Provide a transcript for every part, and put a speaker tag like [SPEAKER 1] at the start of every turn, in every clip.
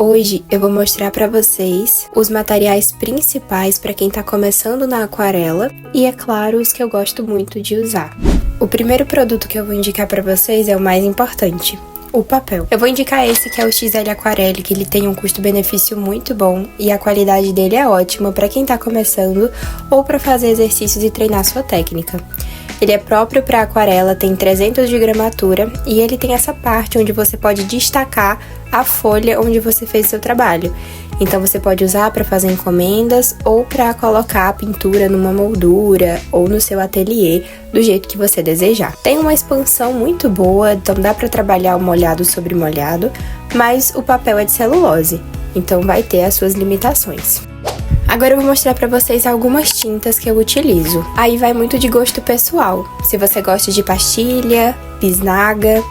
[SPEAKER 1] Hoje eu vou mostrar para vocês os materiais principais para quem está começando na aquarela e, é claro, os que eu gosto muito de usar. O primeiro produto que eu vou indicar para vocês é o mais importante, o papel. Eu vou indicar esse que é o XL Aquarelle, que ele tem um custo-benefício muito bom e a qualidade dele é ótima para quem está começando ou para fazer exercícios e treinar sua técnica. Ele é próprio para aquarela, tem 300 de gramatura e ele tem essa parte onde você pode destacar a folha onde você fez seu trabalho. Então você pode usar para fazer encomendas ou para colocar a pintura numa moldura ou no seu ateliê do jeito que você desejar. Tem uma expansão muito boa, então dá para trabalhar o molhado sobre molhado, mas o papel é de celulose, então vai ter as suas limitações. Agora eu vou mostrar pra vocês algumas tintas que eu utilizo. Aí vai muito de gosto pessoal. Se você gosta de pastilha, bisnaga,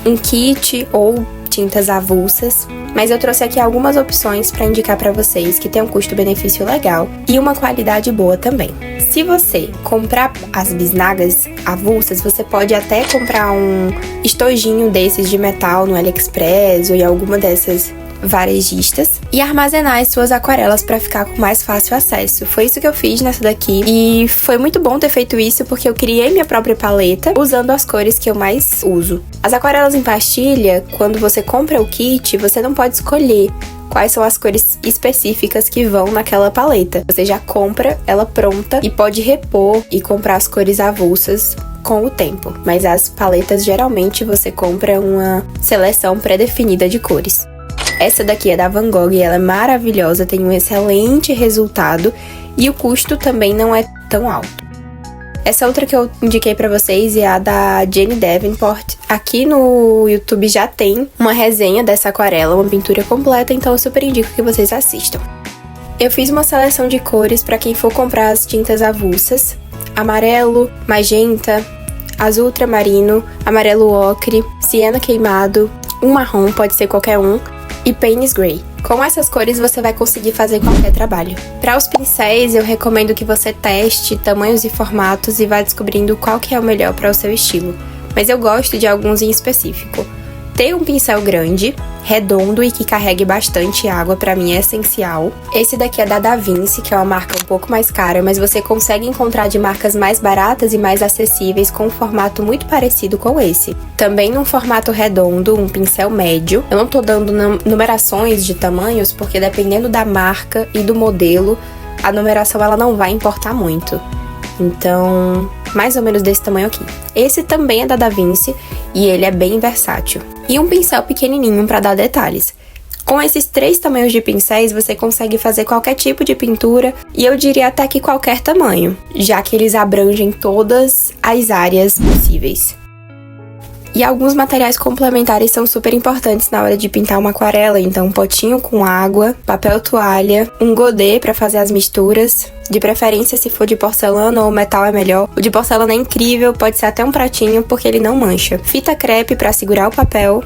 [SPEAKER 1] um kit ou tintas avulsas. Mas eu trouxe aqui algumas opções pra indicar pra vocês que tem um custo-benefício legal e uma qualidade boa também. Se você comprar as bisnagas avulsas, você pode até comprar um estojinho desses de metal no AliExpress ou em alguma dessas varejistas e armazenar as suas aquarelas para ficar com mais fácil acesso. Foi isso que eu fiz nessa daqui e foi muito bom ter feito isso porque eu criei minha própria paleta usando as cores que eu mais uso. As aquarelas em pastilha, quando você compra o kit, você não pode escolher quais são as cores específicas que vão naquela paleta. Você já compra ela pronta e pode repor e comprar as cores avulsas com o tempo. Mas as paletas, geralmente, você compra uma seleção pré-definida de cores. Essa daqui é da Van Gogh e ela é maravilhosa, tem um excelente resultado e o custo também não é tão alto. Essa outra que eu indiquei pra vocês é a da Jenny Davenport. Aqui no YouTube já tem uma resenha dessa aquarela, uma pintura completa, então eu super indico que vocês assistam. Eu fiz uma seleção de cores pra quem for comprar as tintas avulsas: amarelo, magenta, azul ultramarino, amarelo ocre, siena queimado, um marrom, pode ser qualquer um, e Payne's Grey. Com essas cores você vai conseguir fazer qualquer trabalho. Para os pincéis, eu recomendo que você teste tamanhos e formatos e vá descobrindo qual que é o melhor para o seu estilo. Mas eu gosto de alguns em específico. Ter um pincel grande, redondo e que carregue bastante água, pra mim é essencial. Esse daqui é da Da Vinci, que é uma marca um pouco mais cara, mas você consegue encontrar de marcas mais baratas e mais acessíveis com um formato muito parecido com esse. Também num formato redondo, um pincel médio. Eu não tô dando numerações de tamanhos, porque dependendo da marca e do modelo, a numeração ela não vai importar muito. Então, mais ou menos desse tamanho aqui. Esse também é da Da Vinci e ele é bem versátil. E um pincel pequenininho para dar detalhes. Com esses 3 tamanhos de pincéis, você consegue fazer qualquer tipo de pintura e eu diria até que qualquer tamanho, já que eles abrangem todas as áreas possíveis. E alguns materiais complementares são super importantes na hora de pintar uma aquarela, então um potinho com água, papel toalha, um godê para fazer as misturas, de preferência se for de porcelana ou metal é melhor. O de porcelana é incrível, pode ser até um pratinho porque ele não mancha. Fita crepe para segurar o papel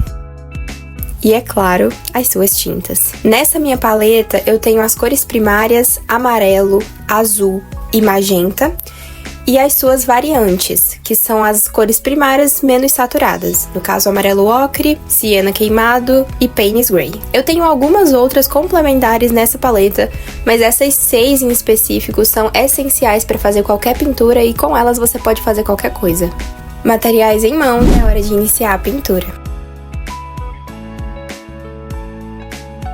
[SPEAKER 1] e, é claro, as suas tintas. Nessa minha paleta eu tenho as cores primárias amarelo, azul e magenta, e as suas variantes, que são as cores primárias menos saturadas, no caso amarelo ocre, siena queimado e Payne's Grey. Eu tenho algumas outras complementares nessa paleta, mas essas 6 em específico são essenciais para fazer qualquer pintura e com elas você pode fazer qualquer coisa. Materiais em mão, é hora de iniciar a pintura.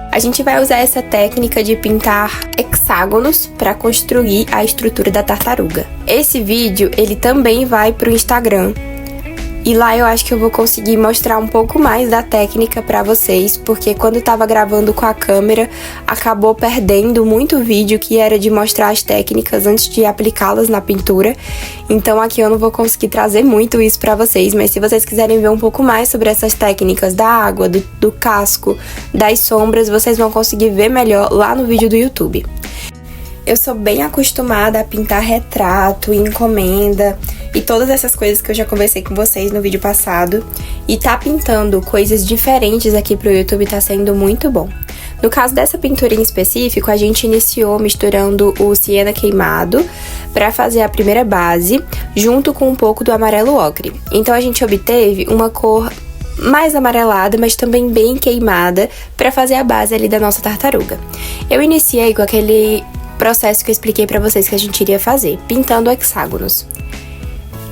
[SPEAKER 1] A gente vai usar essa técnica de pintar hexágonos para construir a estrutura da tartaruga. Esse vídeo, ele também vai pro Instagram. E lá eu acho que eu vou conseguir mostrar um pouco mais da técnica pra vocês, porque quando eu tava gravando com a câmera, acabou perdendo muito vídeo que era de mostrar as técnicas antes de aplicá-las na pintura. Então aqui eu não vou conseguir trazer muito isso pra vocês, mas se vocês quiserem ver um pouco mais sobre essas técnicas da água, do casco, das sombras, vocês vão conseguir ver melhor lá no vídeo do YouTube. Eu sou bem acostumada a pintar retrato, encomenda e todas essas coisas que eu já conversei com vocês no vídeo passado. E tá pintando coisas diferentes aqui pro YouTube tá sendo muito bom. No caso dessa pintura em específico, a gente iniciou misturando o siena queimado para fazer a primeira base, junto com um pouco do amarelo ocre. Então a gente obteve uma cor mais amarelada, mas também bem queimada, para fazer a base ali da nossa tartaruga. Eu iniciei com aquele processo que eu expliquei pra vocês que a gente iria fazer, pintando hexágonos.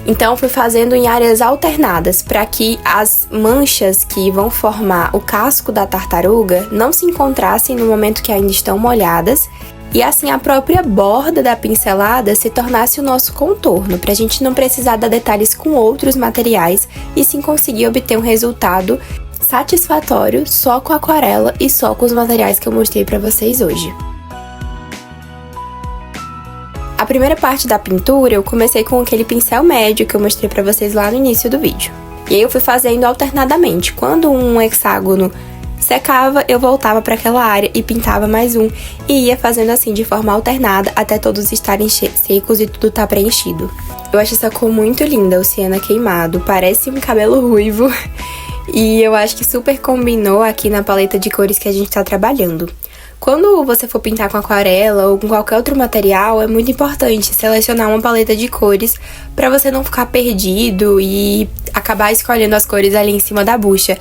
[SPEAKER 1] Então, fui fazendo em áreas alternadas, para que as manchas que vão formar o casco da tartaruga não se encontrassem no momento que ainda estão molhadas, e assim a própria borda da pincelada se tornasse o nosso contorno, para a gente não precisar dar detalhes com outros materiais e sim conseguir obter um resultado satisfatório só com a aquarela e só com os materiais que eu mostrei para vocês hoje. A primeira parte da pintura eu comecei com aquele pincel médio que eu mostrei pra vocês lá no início do vídeo. E aí eu fui fazendo alternadamente. Quando um hexágono secava, eu voltava para aquela área e pintava mais um. E ia fazendo assim de forma alternada até todos estarem secos e tudo tá preenchido. Eu acho essa cor muito linda, o siena queimado. Parece um cabelo ruivo. E eu acho que super combinou aqui na paleta de cores que a gente tá trabalhando. Quando você for pintar com aquarela ou com qualquer outro material, é muito importante selecionar uma paleta de cores para você não ficar perdido e acabar escolhendo as cores ali em cima da bucha.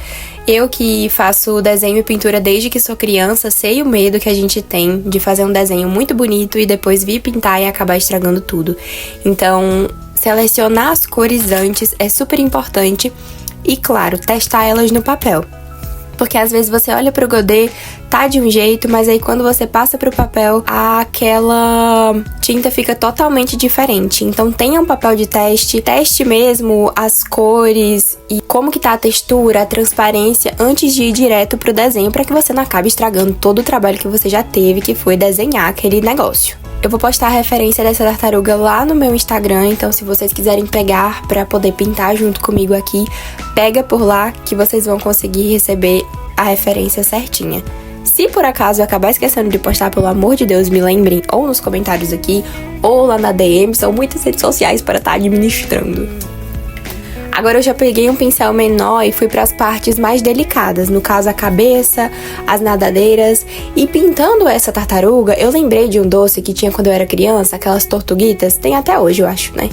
[SPEAKER 1] Eu que faço desenho e pintura desde que sou criança, sei o medo que a gente tem de fazer um desenho muito bonito e depois vir pintar e acabar estragando tudo. Então, selecionar as cores antes é super importante e, claro, testar elas no papel. Porque às vezes você olha pro godê, tá de um jeito, mas aí quando você passa pro papel, aquela tinta fica totalmente diferente. Então tenha um papel de teste, teste mesmo as cores e como que tá a textura, a transparência, antes de ir direto pro desenho, pra que você não acabe estragando todo o trabalho que você já teve, que foi desenhar aquele negócio. Eu vou postar a referência dessa tartaruga lá no meu Instagram, então se vocês quiserem pegar pra poder pintar junto comigo aqui, pega por lá que vocês vão conseguir receber a referência certinha. Se por acaso eu acabar esquecendo de postar, pelo amor de Deus, me lembrem, ou nos comentários aqui, ou lá na DM, são muitas redes sociais para estar administrando. Agora eu já peguei um pincel menor e fui para as partes mais delicadas, no caso a cabeça, as nadadeiras. E pintando essa tartaruga, eu lembrei de um doce que tinha quando eu era criança, aquelas tortuguitas, tem até hoje eu acho, né?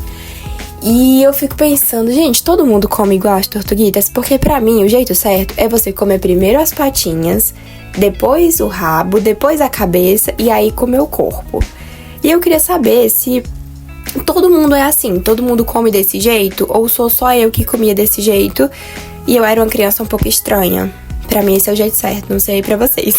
[SPEAKER 1] E eu fico pensando, gente, todo mundo come igual as tortuguitas? Porque pra mim o jeito certo é você comer primeiro as patinhas, depois o rabo, depois a cabeça e aí comer o corpo. E eu queria saber se todo mundo é assim, todo mundo come desse jeito? Ou sou só eu que comia desse jeito e eu era uma criança um pouco estranha? Pra mim esse é o jeito certo, não sei pra vocês.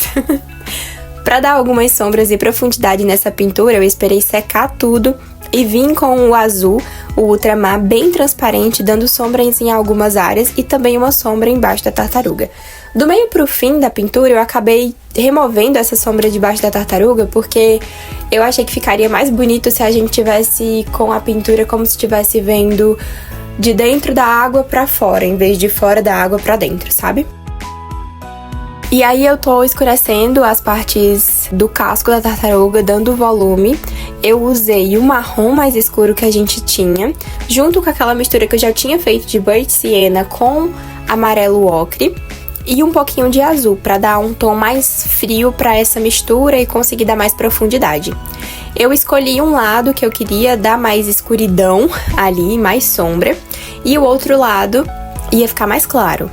[SPEAKER 1] Pra dar algumas sombras e profundidade nessa pintura, eu esperei secar tudo e vim com o azul, o ultramar bem transparente, dando sombras em algumas áreas e também uma sombra embaixo da tartaruga. Do meio pro fim da pintura, eu acabei removendo essa sombra debaixo da tartaruga, porque eu achei que ficaria mais bonito se a gente tivesse com a pintura como se estivesse vendo de dentro da água pra fora, em vez de fora da água pra dentro, sabe? E aí eu tô escurecendo as partes do casco da tartaruga, dando volume. Eu usei o marrom mais escuro que a gente tinha, junto com aquela mistura que eu já tinha feito de Burnt Sienna com amarelo ocre. E um pouquinho de azul, pra dar um tom mais frio pra essa mistura e conseguir dar mais profundidade. Eu escolhi um lado que eu queria dar mais escuridão ali, mais sombra. E o outro lado ia ficar mais claro.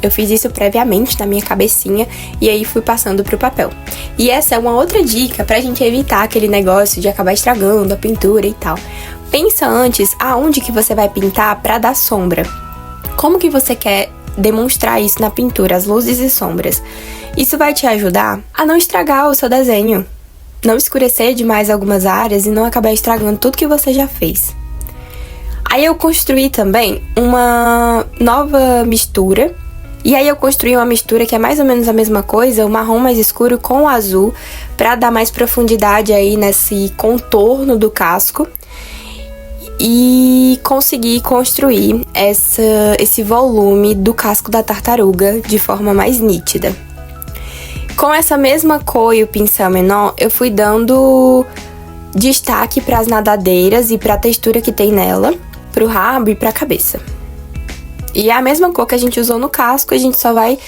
[SPEAKER 1] Eu fiz isso previamente na minha cabecinha e aí fui passando pro papel. E essa é uma outra dica pra gente evitar aquele negócio de acabar estragando a pintura e tal. Pensa antes aonde que você vai pintar pra dar sombra. Como que você quer demonstrar isso na pintura, as luzes e sombras. Isso vai te ajudar a não estragar o seu desenho, não escurecer demais algumas áreas e não acabar estragando tudo que você já fez. Aí eu construí também uma nova mistura, e aí eu construí uma mistura que é mais ou menos a mesma coisa, o marrom mais escuro com o azul, pra dar mais profundidade aí nesse contorno do casco. E consegui construir esse volume do casco da tartaruga de forma mais nítida. Com essa mesma cor e o pincel menor, eu fui dando destaque para as nadadeiras e para a textura que tem nela, para o rabo e para a cabeça. E é a mesma cor que a gente usou no casco, a gente só vai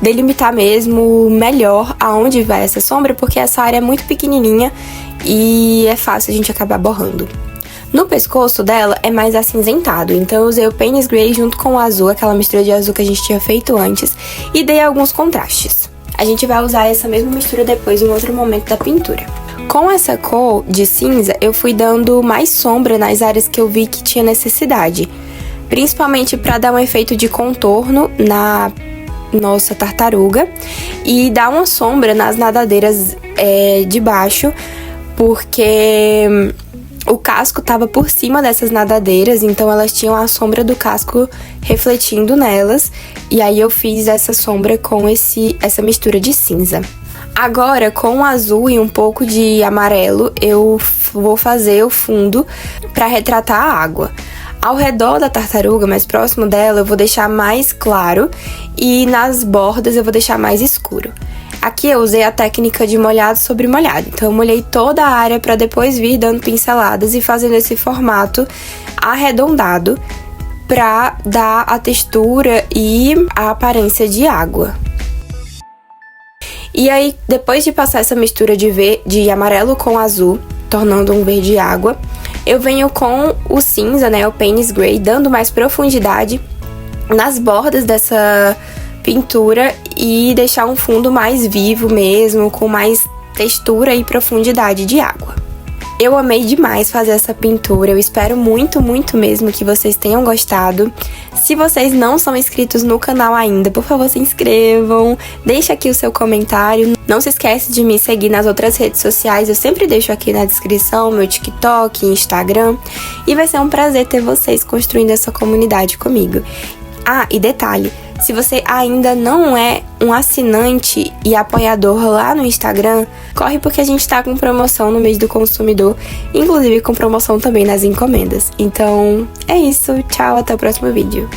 [SPEAKER 1] delimitar mesmo melhor aonde vai essa sombra, porque essa área é muito pequenininha e é fácil a gente acabar borrando. No pescoço dela é mais acinzentado, então eu usei o Paynes Grey junto com o azul, aquela mistura de azul que a gente tinha feito antes, e dei alguns contrastes. A gente vai usar essa mesma mistura depois em outro momento da pintura. Com essa cor de cinza, eu fui dando mais sombra nas áreas que eu vi que tinha necessidade, principalmente para dar um efeito de contorno na nossa tartaruga e dar uma sombra nas nadadeiras de baixo, porque o casco estava por cima dessas nadadeiras, então elas tinham a sombra do casco refletindo nelas, e aí eu fiz essa sombra com essa mistura de cinza. Agora, com o azul e um pouco de amarelo, eu vou fazer o fundo para retratar a água. Ao redor da tartaruga, mais próximo dela, eu vou deixar mais claro e nas bordas eu vou deixar mais escuro. Aqui eu usei a técnica de molhado sobre molhado, então eu molhei toda a área para depois vir dando pinceladas e fazendo esse formato arredondado para dar a textura e a aparência de água. E aí, depois de passar essa mistura de amarelo com azul, tornando um verde água, eu venho com o cinza, né, o Paynes Grey, dando mais profundidade nas bordas dessa pintura e deixar um fundo mais vivo mesmo, com mais textura e profundidade de água. Eu amei demais fazer essa pintura, eu espero muito, muito mesmo que vocês tenham gostado. Se vocês não são inscritos no canal ainda, por favor, se inscrevam, deixa aqui o seu comentário. Não se esquece de me seguir nas outras redes sociais, eu sempre deixo aqui na descrição meu TikTok, Instagram. E vai ser um prazer ter vocês construindo essa comunidade comigo. Ah, e detalhe, se você ainda não é um assinante e apoiador lá no Instagram, corre porque a gente tá com promoção no mês do consumidor, inclusive com promoção também nas encomendas. Então, é isso, tchau, até o próximo vídeo.